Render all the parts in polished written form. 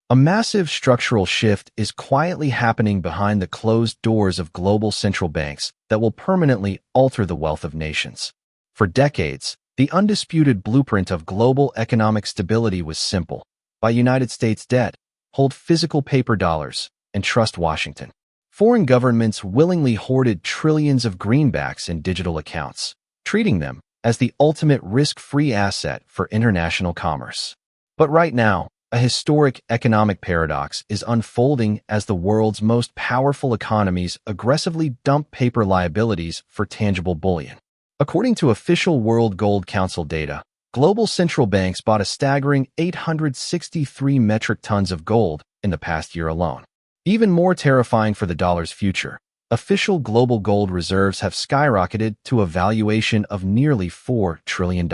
A massive structural shift is quietly happening behind the closed doors of global central banks that will permanently alter the wealth of nations. For decades, the undisputed blueprint of global economic stability was simple: buy United States debt, hold physical paper dollars, and trust Washington. Foreign governments willingly hoarded trillions of greenbacks in digital accounts, treating them as the ultimate risk-free asset for international commerce. But right now, a historic economic paradox is unfolding as the world's most powerful economies aggressively dump paper liabilities for tangible bullion. According to official World Gold Council data, global central banks bought a staggering 863 metric tons of gold in the past year alone. Even more terrifying for the dollar's future, official global gold reserves have skyrocketed to a valuation of nearly $4 trillion.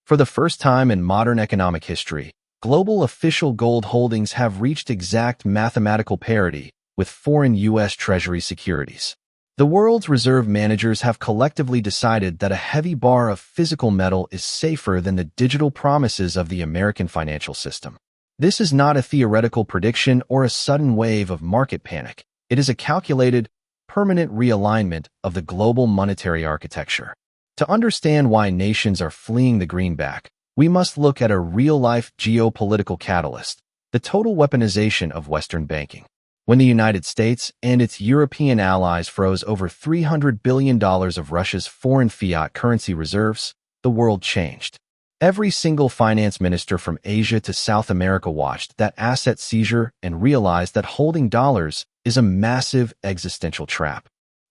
For the first time in modern economic history, global official gold holdings have reached exact mathematical parity with foreign U.S. Treasury securities. The world's reserve managers have collectively decided that a heavy bar of physical metal is safer than the digital promises of the American financial system. This is not a theoretical prediction or a sudden wave of market panic. It is a calculated, permanent realignment of the global monetary architecture. To understand why nations are fleeing the greenback, we must look at a real-life geopolitical catalyst: the total weaponization of Western banking. When the United States and its European allies froze over $300 billion of Russia's foreign fiat currency reserves, the world changed. Every single finance minister from Asia to South America watched that asset seizure and realized that holding dollars is a massive existential trap.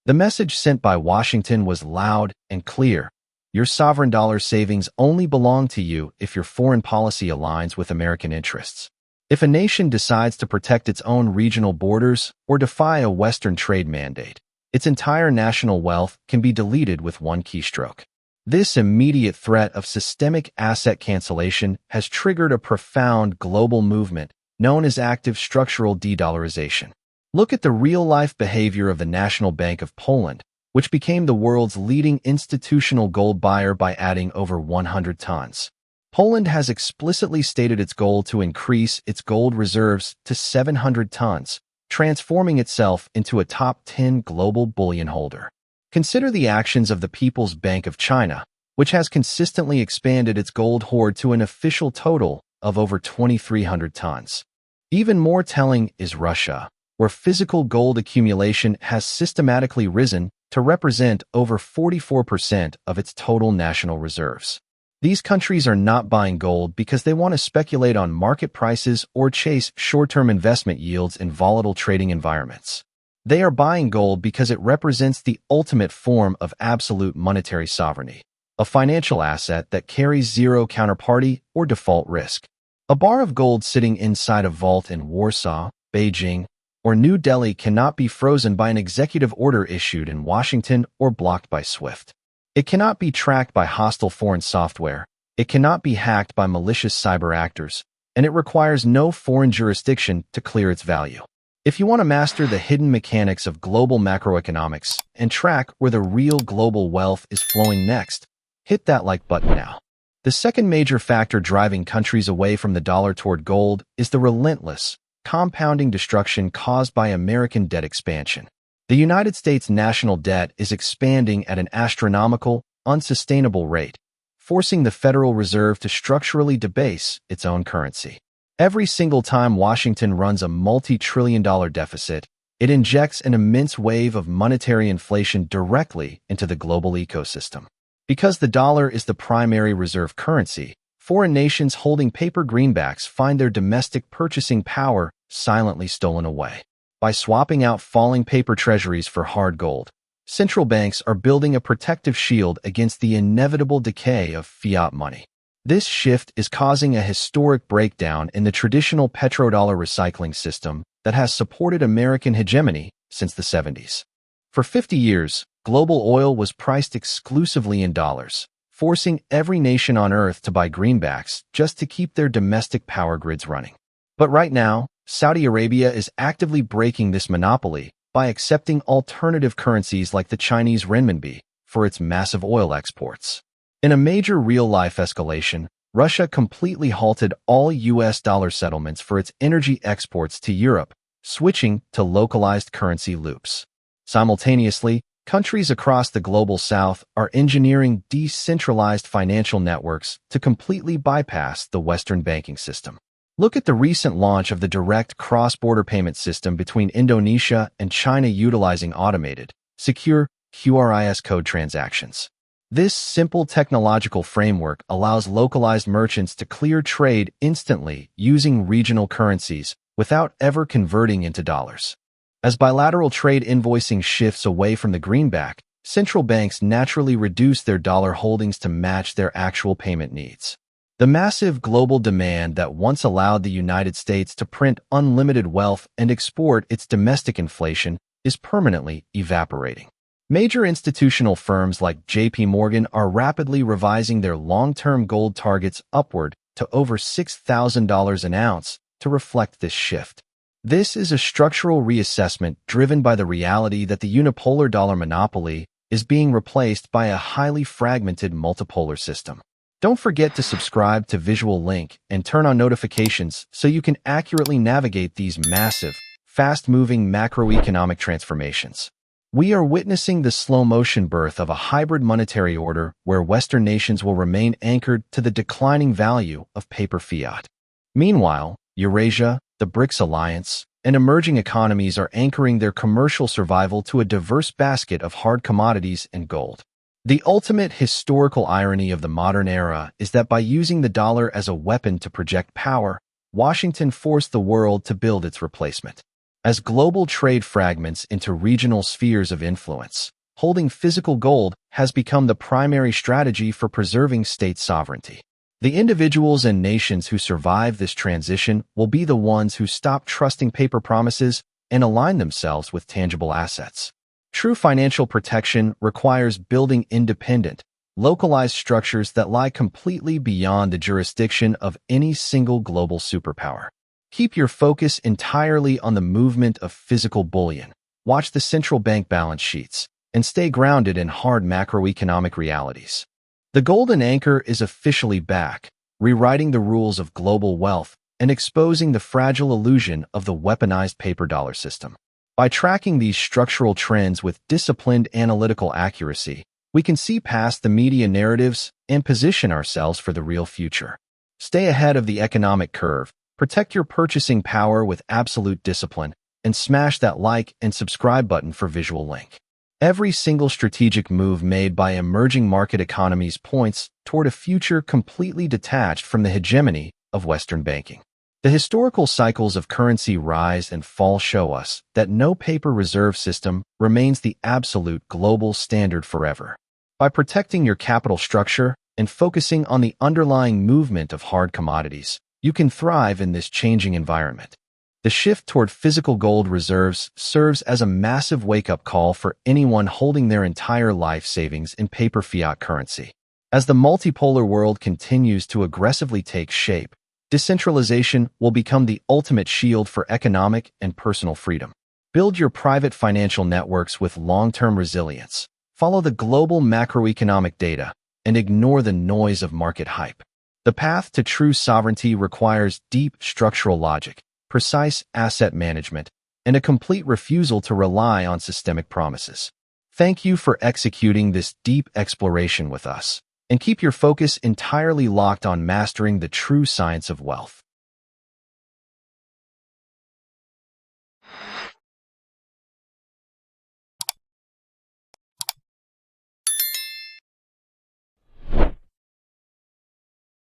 The message sent by Washington was loud and clear: your sovereign dollar savings only belong to you if your foreign policy aligns with American interests. If a nation decides to protect its own regional borders or defy a Western trade mandate, its entire national wealth can be deleted with one keystroke. This immediate threat of systemic asset cancellation has triggered a profound global movement known as active structural de-dollarization. Look at the real-life behavior of the National Bank of Poland, which became the world's leading institutional gold buyer by adding over 100 tons. Poland has explicitly stated its goal to increase its gold reserves to 700 tons, transforming itself into a top 10 global bullion holder. Consider the actions of the People's Bank of China, which has consistently expanded its gold hoard to an official total of over 2,300 tons. Even more telling is Russia, where physical gold accumulation has systematically risen to represent over 44% of its total national reserves. These countries are not buying gold because they want to speculate on market prices or chase short-term investment yields in volatile trading environments. They are buying gold because it represents the ultimate form of absolute monetary sovereignty, a financial asset that carries zero counterparty or default risk. A bar of gold sitting inside a vault in Warsaw, Beijing, or New Delhi cannot be frozen by an executive order issued in Washington or blocked by SWIFT. It cannot be tracked by hostile foreign software, it cannot be hacked by malicious cyber actors, and it requires no foreign jurisdiction to clear its value. If you want to master the hidden mechanics of global macroeconomics and track where the real global wealth is flowing next, hit that like button now. The second major factor driving countries away from the dollar toward gold is the relentless, compounding destruction caused by American debt expansion. The United States national debt is expanding at an astronomical, unsustainable rate, forcing the Federal Reserve to structurally debase its own currency. Every single time Washington runs a multi-trillion-dollar deficit, it injects an immense wave of monetary inflation directly into the global ecosystem. Because the dollar is the primary reserve currency, foreign nations holding paper greenbacks find their domestic purchasing power silently stolen away. By swapping out falling paper treasuries for hard gold, central banks are building a protective shield against the inevitable decay of fiat money. This shift is causing a historic breakdown in the traditional petrodollar recycling system that has supported American hegemony since the 70s. For 50 years, global oil was priced exclusively in dollars, forcing every nation on Earth to buy greenbacks just to keep their domestic power grids running. But right now, Saudi Arabia is actively breaking this monopoly by accepting alternative currencies like the Chinese renminbi for its massive oil exports. In a major real-life escalation, Russia completely halted all U.S. dollar settlements for its energy exports to Europe, switching to localized currency loops. Simultaneously, countries across the global south are engineering decentralized financial networks to completely bypass the Western banking system. Look at the recent launch of the direct cross-border payment system between Indonesia and China utilizing automated, secure QRIS code transactions. This simple technological framework allows localized merchants to clear trade instantly using regional currencies without ever converting into dollars. As bilateral trade invoicing shifts away from the greenback, central banks naturally reduce their dollar holdings to match their actual payment needs. The massive global demand that once allowed the United States to print unlimited wealth and export its domestic inflation is permanently evaporating. Major institutional firms like J.P. Morgan are rapidly revising their long-term gold targets upward to over $6,000 an ounce to reflect this shift. This is a structural reassessment driven by the reality that the unipolar dollar monopoly is being replaced by a highly fragmented multipolar system. Don't forget to subscribe to Visual Link and turn on notifications so you can accurately navigate these massive, fast-moving macroeconomic transformations. We are witnessing the slow-motion birth of a hybrid monetary order where Western nations will remain anchored to the declining value of paper fiat. Meanwhile, Eurasia, the BRICS alliance, and emerging economies are anchoring their commercial survival to a diverse basket of hard commodities and gold. The ultimate historical irony of the modern era is that by using the dollar as a weapon to project power, Washington forced the world to build its replacement. As global trade fragments into regional spheres of influence, holding physical gold has become the primary strategy for preserving state sovereignty. The individuals and nations who survive this transition will be the ones who stop trusting paper promises and align themselves with tangible assets. True financial protection requires building independent, localized structures that lie completely beyond the jurisdiction of any single global superpower. Keep your focus entirely on the movement of physical bullion. Watch the central bank balance sheets and stay grounded in hard macroeconomic realities. The golden anchor is officially back, rewriting the rules of global wealth and exposing the fragile illusion of the weaponized paper dollar system. By tracking these structural trends with disciplined analytical accuracy, we can see past the media narratives and position ourselves for the real future. Stay ahead of the economic curve, protect your purchasing power with absolute discipline, and smash that like and subscribe button for Visual Link. Every single strategic move made by emerging market economies points toward a future completely detached from the hegemony of Western banking. The historical cycles of currency rise and fall show us that no paper reserve system remains the absolute global standard forever. By protecting your capital structure and focusing on the underlying movement of hard commodities, you can thrive in this changing environment. The shift toward physical gold reserves serves as a massive wake-up call for anyone holding their entire life savings in paper fiat currency. As the multipolar world continues to aggressively take shape, decentralization will become the ultimate shield for economic and personal freedom. Build your private financial networks with long-term resilience. Follow the global macroeconomic data and ignore the noise of market hype. The path to true sovereignty requires deep structural logic, precise asset management, and a complete refusal to rely on systemic promises. Thank you for executing this deep exploration with us, and keep your focus entirely locked on mastering the true science of wealth.